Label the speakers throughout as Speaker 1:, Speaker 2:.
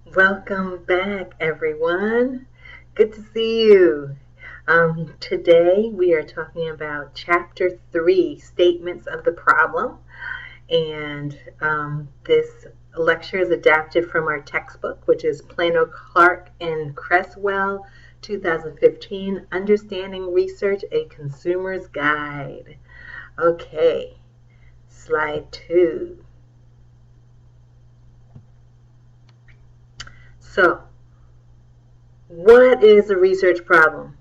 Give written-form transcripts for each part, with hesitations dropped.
Speaker 1: Welcome back, everyone. Good to see you. Today we are talking about Chapter 3, Statements of the Problem. And this lecture is adapted from our textbook, which is Plano Clark and Cresswell, 2015, Understanding Research, A Consumer's Guide. Okay, slide 2. So, what is a research problem?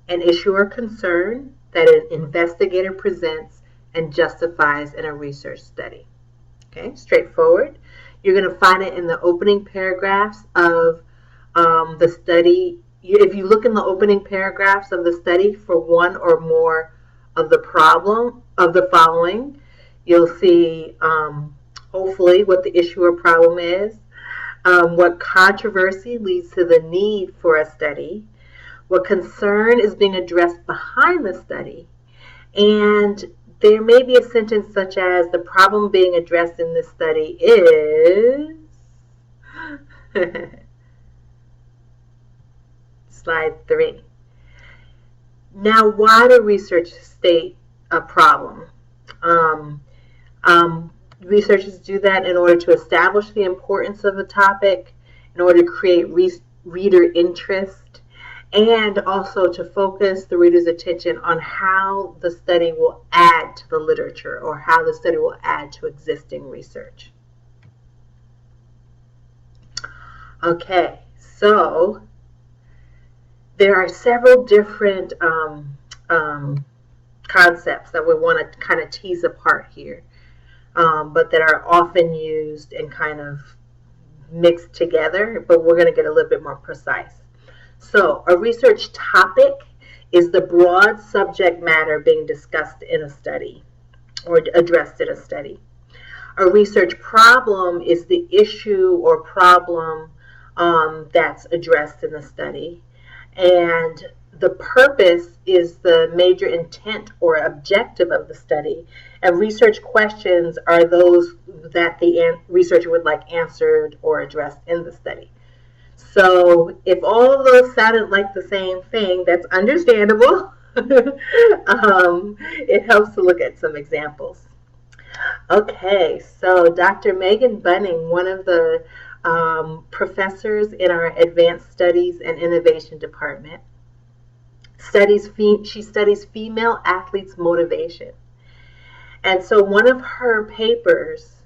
Speaker 1: An issue or concern that an investigator presents and justifies in a research study. Okay, straightforward. You're going to find it in the opening paragraphs of the study. If you look in the opening paragraphs of the study for one or more of the following, you'll see hopefully what the issue or problem is, what controversy leads to the need for a study, what concern is being addressed behind the study, and there may be a sentence such as, the problem being addressed in this study is... Slide 3. Now, why do research state a problem? Researchers do that in order to establish the importance of a topic, in order to create reader interest, and also to focus the reader's attention on how the study will add to the literature or how the study will add to existing research. Okay, so there are several different concepts that we want to kind of tease apart here. But that are often used and kind of mixed together, but we're going to get a little bit more precise. So a research topic is the broad subject matter being discussed in a study or addressed in a study. A research problem is the issue or problem that's addressed in the study. And the purpose is the major intent or objective of the study. And research questions are those that the researcher would like answered or addressed in the study. So if all of those sounded like the same thing, that's understandable. It helps to look at some examples. Okay, so Dr. Megan Bunning, one of the professors in our Advanced Studies and Innovation Department, she studies female athletes' motivation. And so one of her papers,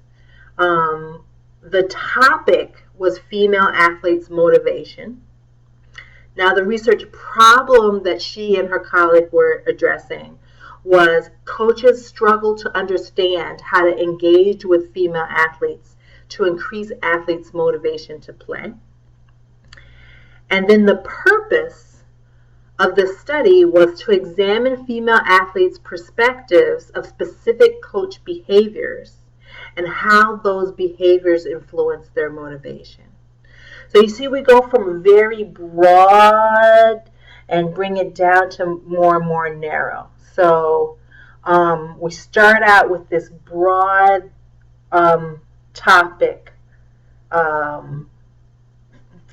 Speaker 1: the topic was female athletes' motivation. Now, the research problem that she and her colleague were addressing was coaches struggle to understand how to engage with female athletes to increase athletes' motivation to play. And then the purpose of the study was to examine female athletes' perspectives of specific coach behaviors and how those behaviors influence their motivation. So you see, we go from very broad and bring it down to more and more narrow. So we start out with this broad topic,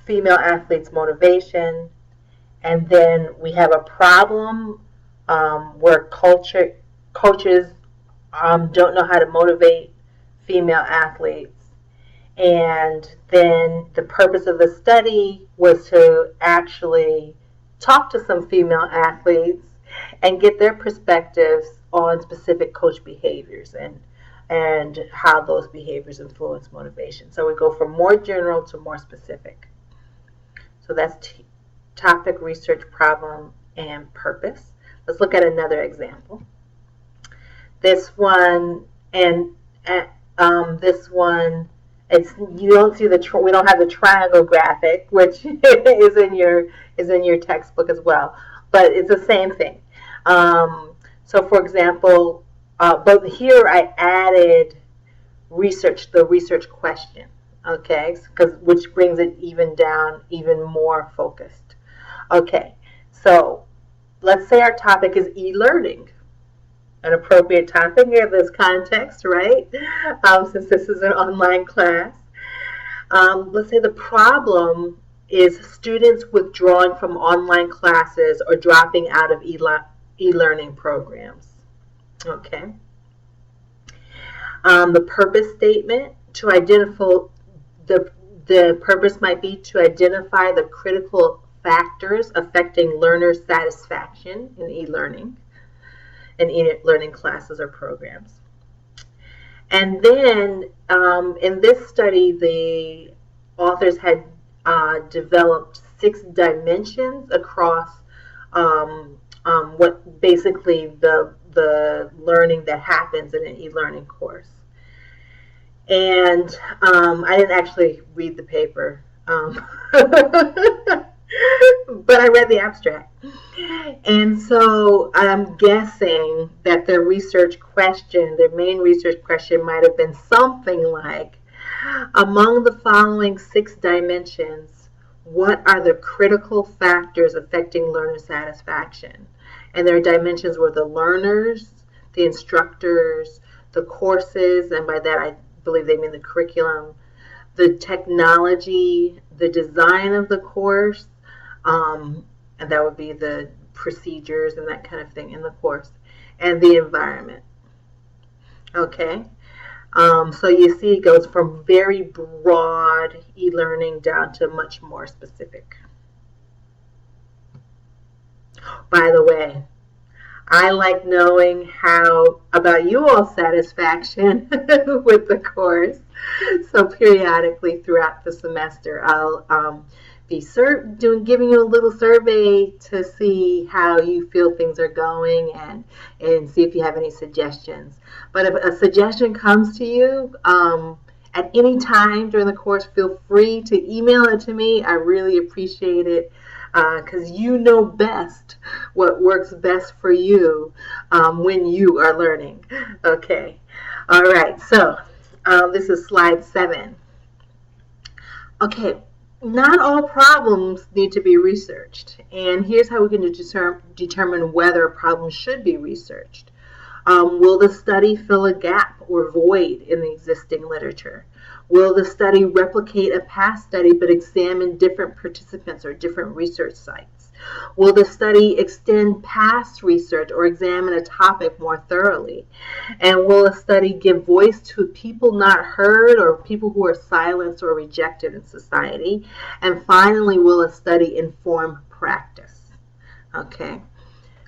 Speaker 1: female athletes' motivation. And then we have a problem where coaches don't know how to motivate female athletes. And then the purpose of the study was to actually talk to some female athletes and get their perspectives on specific coach behaviors and how those behaviors influence motivation. So we go from more general to more specific. So that's topic, research, problem, and purpose. Let's look at another example. This one, and this one, you don't see we don't have the triangle graphic, which is in your textbook as well, but it's the same thing. So, for example, but here I added the research question, okay, which brings it even more focused. Okay, so let's say our topic is e-learning. An appropriate topic in this context, right? Since this is an online class. Let's say the problem is students withdrawing from online classes or dropping out of e-learning programs. Okay. The purpose statement, to identify the purpose might be to identify the critical factors affecting learner satisfaction in e-learning classes or programs. And then in this study, the authors had developed 6 dimensions across what basically the learning that happens in an e-learning course. And I didn't actually read the paper, but I read the abstract. And so I'm guessing that their main research question might have been something like, among the following 6 dimensions, what are the critical factors affecting learner satisfaction? And their dimensions were the learners, the instructors, the courses, and by that I believe they mean the curriculum, the technology, the design of the course, and that would be the procedures and that kind of thing in the course, and the environment. Okay, so you see it goes from very broad e-learning down to much more specific. By the way, I like knowing how about you all's satisfaction with the course. So periodically throughout the semester, I'll be giving you a little survey to see how you feel things are going and see if you have any suggestions. But if a suggestion comes to you at any time during the course, feel free to email it to me. I really appreciate it. Because you know best what works best for you when you are learning. Okay. All right. So this is slide 7. Okay. Not all problems need to be researched. And here's how we can determine whether a problem should be researched. Will the study fill a gap or void in the existing literature? Will the study replicate a past study but examine different participants or different research sites? Will the study extend past research or examine a topic more thoroughly? And will a study give voice to people not heard or people who are silenced or rejected in society? And finally, will a study inform practice? Okay.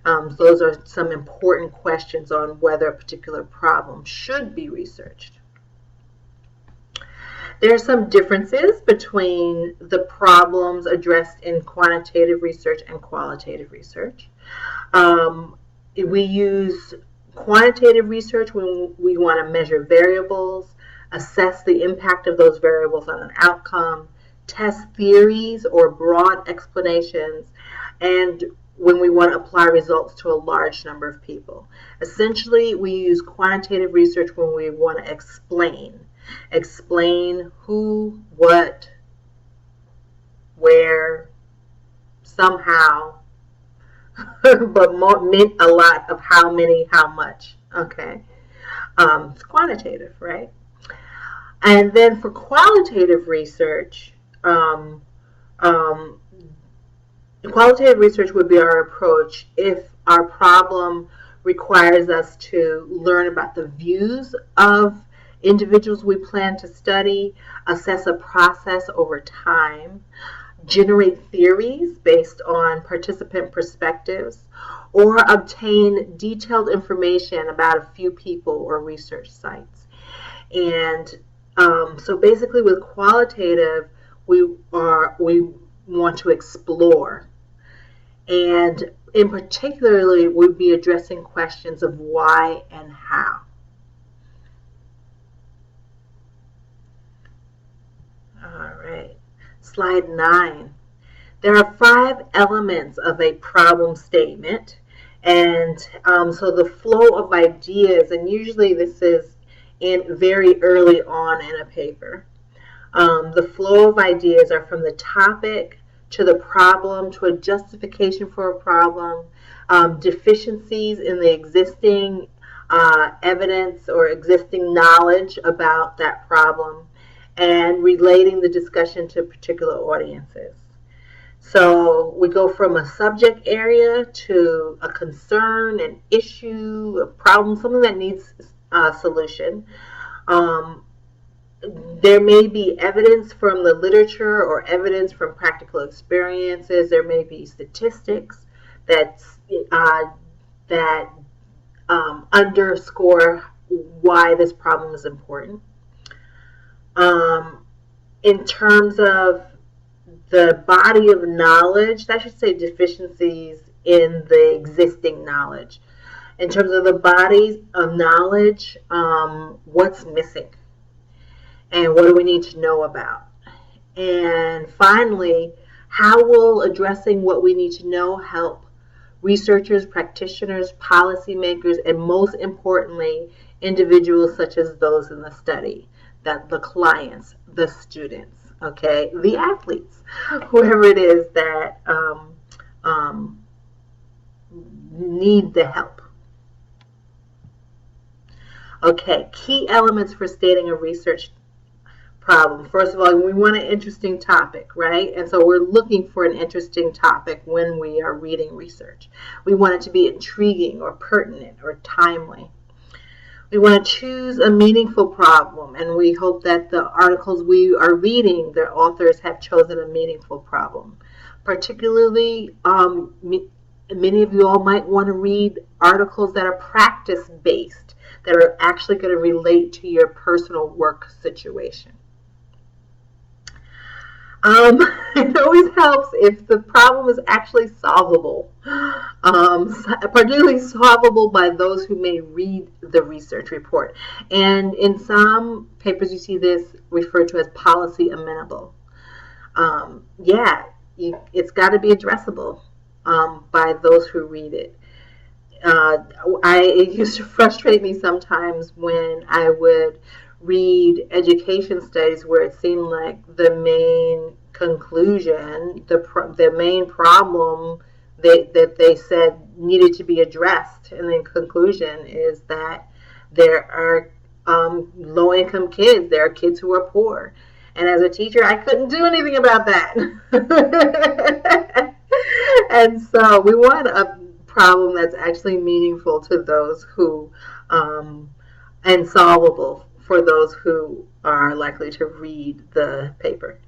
Speaker 1: Those are some important questions on whether a particular problem should be researched. There are some differences between the problems addressed in quantitative research and qualitative research. We use quantitative research when we want to measure variables, assess the impact of those variables on an outcome, test theories or broad explanations, and when we want to apply results to a large number of people. Essentially, we use quantitative research when we want to explain who, what, where, somehow, but meant a lot of how many, how much. Okay, it's quantitative, right? And then for qualitative research, qualitative research would be our approach if our problem requires us to learn about the views of individuals we plan to study, assess a process over time, generate theories based on participant perspectives, or obtain detailed information about a few people or research sites. And so basically with qualitative, we want to explore. And in particularly, we'll be addressing questions of why and how. All right, slide 9. There are 5 elements of a problem statement. And so the flow of ideas, and usually this is very early on in a paper. The flow of ideas are from the topic to the problem, to a justification for a problem, deficiencies in the existing evidence or existing knowledge about that problem, and relating the discussion to particular audiences. So we go from a subject area to a concern, an issue, a problem, something that needs a solution. There may be evidence from the literature or evidence from practical experiences. There may be statistics that underscore why this problem is important. In terms of the body of knowledge, I should say deficiencies in the existing knowledge. In terms of the bodies of knowledge, what's missing? And what do we need to know about? And finally, how will addressing what we need to know help researchers, practitioners, policymakers, and most importantly, individuals such as those in the study, that the clients, the students, okay, the athletes, whoever it is that need the help. Okay, key elements for stating a research problem. First of all, we want an interesting topic, right? And so we're looking for an interesting topic when we are reading research. We want it to be intriguing or pertinent or timely. We want to choose a meaningful problem, and we hope that the articles we are reading, their authors have chosen a meaningful problem. Particularly, many of you all might want to read articles that are practice-based, that are actually going to relate to your personal work situation. It always helps if the problem is actually solvable, particularly solvable by those who may read the research report. And in some papers, you see this referred to as policy amenable. It's got to be addressable by those who read it. It used to frustrate me sometimes when I would read education studies where it seemed like the main conclusion, the main problem that they said needed to be addressed, and the conclusion is that there are low-income kids, there are kids who are poor. And as a teacher, I couldn't do anything about that. And so we want a problem that's actually meaningful to those who, and solvable for those who are likely to read the paper.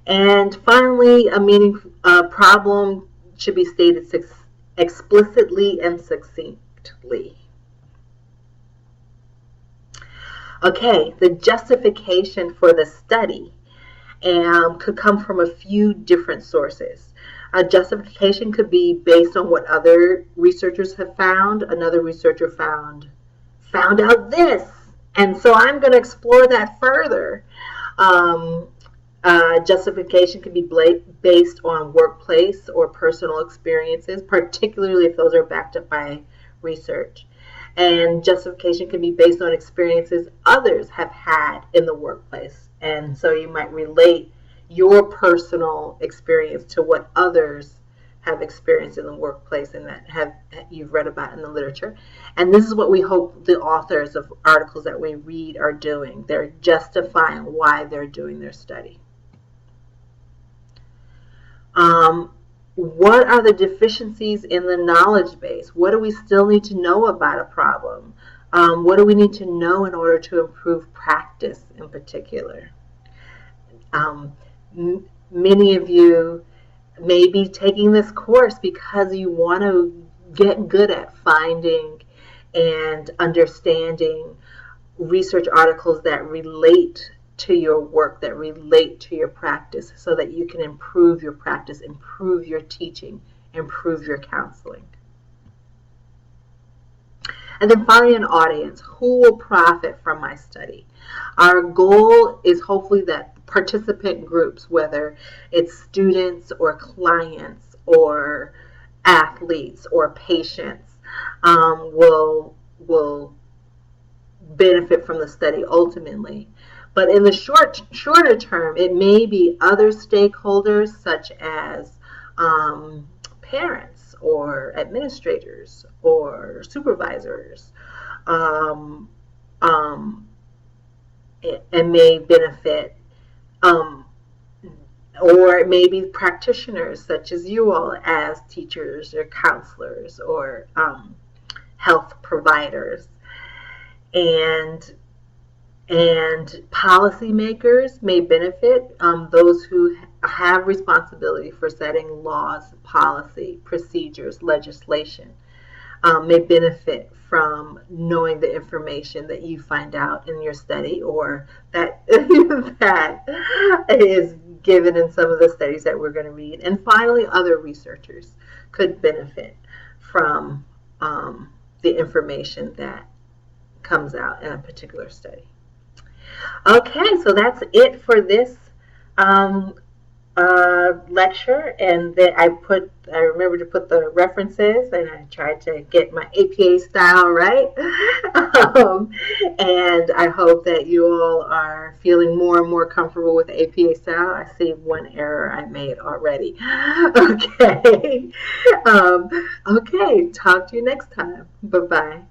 Speaker 1: And finally, a problem should be stated explicitly and succinctly. Okay, the justification for the study could come from a few different sources. A justification could be based on what other researchers have found. Another researcher found out this, and so I'm going to explore that further. Justification could be based on workplace or personal experiences, particularly if those are backed up by research. And justification can be based on experiences others have had in the workplace. And so you might relate your personal experience to what others have experienced in the workplace and that you've read about in the literature. And this is what we hope the authors of articles that we read are doing. They're justifying why they're doing their study. What are the deficiencies in the knowledge base? What do we still need to know about a problem? What do we need to know in order to improve practice in particular? Many of you may be taking this course because you want to get good at finding and understanding research articles that relate to your work, that relate to your practice, so that you can improve your practice, improve your teaching, improve your counseling. And then finally, an audience. Who will profit from my study? Our goal is hopefully that participant groups, whether it's students or clients or athletes or patients, will benefit from the study ultimately. But in the shorter term, it may be other stakeholders such as parents or administrators or supervisors, and may benefit, or maybe practitioners such as you all as teachers or counselors or health providers, and policymakers may benefit, those who have responsibility for setting laws, policy, procedures, legislation, may benefit from knowing the information that you find out in your study, or that that is given in some of the studies that we're going to read. And finally, other researchers could benefit from the information that comes out in a particular study. Okay, so that's it for this lecture, and then I remember to put the references, and I tried to get my APA style right. And I hope that you all are feeling more and more comfortable with APA style. I see one error I made already. Okay. Okay, talk to you next time. Bye-bye.